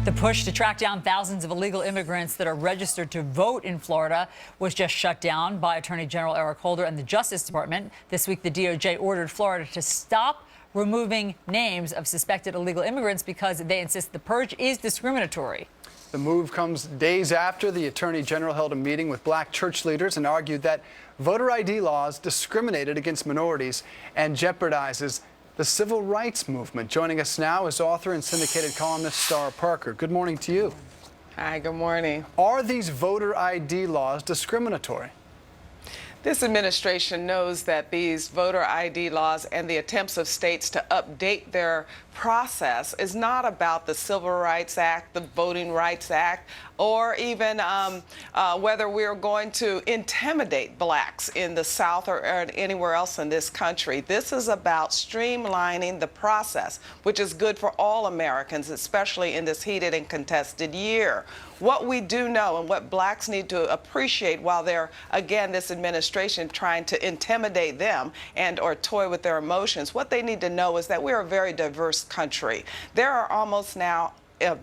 The push to track down thousands of illegal immigrants that are registered to vote in Florida was just shut down by Attorney General Eric Holder and the Justice Department. This week, the DOJ ordered Florida to stop removing names of suspected illegal immigrants because they insist the purge is discriminatory. The move comes days after the Attorney General held a meeting with black church leaders and argued that voter ID laws discriminated against minorities and jeopardizes the civil rights movement. Joining us now is author and syndicated columnist Star Parker. Good morning to you. Hi, good morning. Are these voter ID laws discriminatory? This administration knows that these voter ID laws and the attempts of states to update their process is not about the Civil Rights Act, the Voting Rights Act, or even whether we're going to intimidate blacks in the South or anywhere else in this country. This is about streamlining the process, which is good for all Americans, especially in this heated and contested year. What we do know and what blacks need to appreciate while they're, again, this administration trying to intimidate them and or toy with their emotions, what they need to know is that we're a very diverse country. There are almost now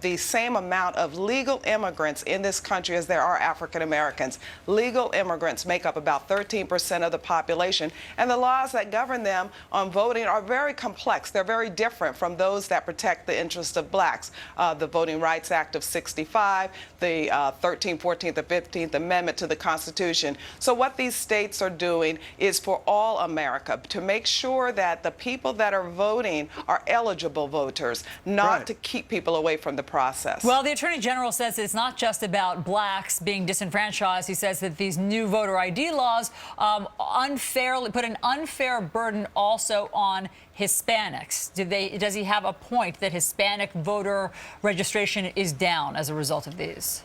the same amount of legal immigrants in this country as there are African Americans. Legal immigrants make up about 13% of the population, and the laws that govern them on voting are very complex. They're very different from those that protect the interests of blacks. The Voting Rights Act of '65, the 13th, 14th, and 15th Amendment to the Constitution. So what these states are doing is for all America to make sure that the people that are voting are eligible voters, not to keep people away from the process. Well, the Attorney General says it's not just about blacks being disenfranchised. He says that these new voter ID laws unfairly put an unfair burden also on Hispanics. Does he have a point that Hispanic voter registration is down as a result of these?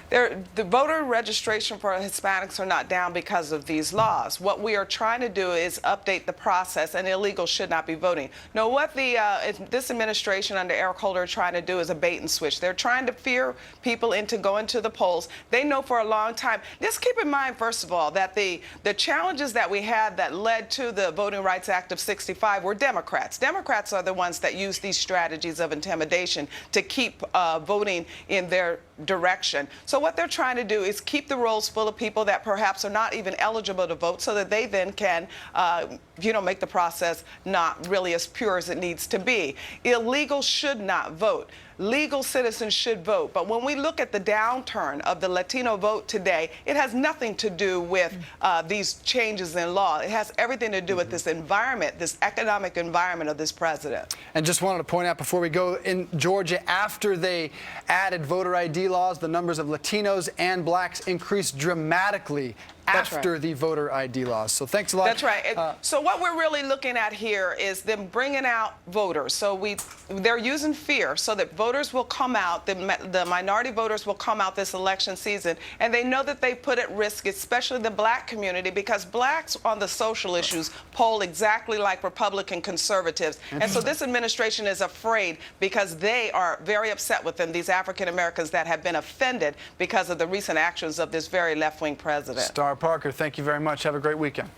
The voter registration for Hispanics are not down because of these laws. What we are trying to do is update the process, and illegals should not be voting. No, what this administration under Eric Holder are trying to do is a bait and switch. They're trying to fear people into going to the polls. They know for a long time. Just keep in mind, first of all, that the challenges that we had that led to the Voting Rights Act of '65 were Democrats. Democrats are the ones that use these strategies of intimidation to keep voting in their direction. So what they're trying to do is keep the rolls full of people that perhaps are not even eligible to vote so that they then can, make the process not really as pure as it needs to be. Illegals should not vote. Legal citizens should vote. But when we look at the downturn of the Latino vote today, it has nothing to do with these changes in law. It has everything to do with this environment, this economic environment of this president. And just wanted to point out before we go, in Georgia, after they added voter ID laws, the numbers of Latinos and blacks increased dramatically after the voter ID laws. So thanks a lot. That's right. So what we're really looking at here is them bringing out voters. So they're using fear so that voters will come out, the minority voters will come out this election season, and they know that they put at risk, especially the black community, because blacks on the social issues poll exactly like Republican conservatives. And so this administration is afraid because they are very upset with them, these African Americans that have been offended because of the recent actions of this very left-wing president. Star Parker, thank you very much. Have a great weekend.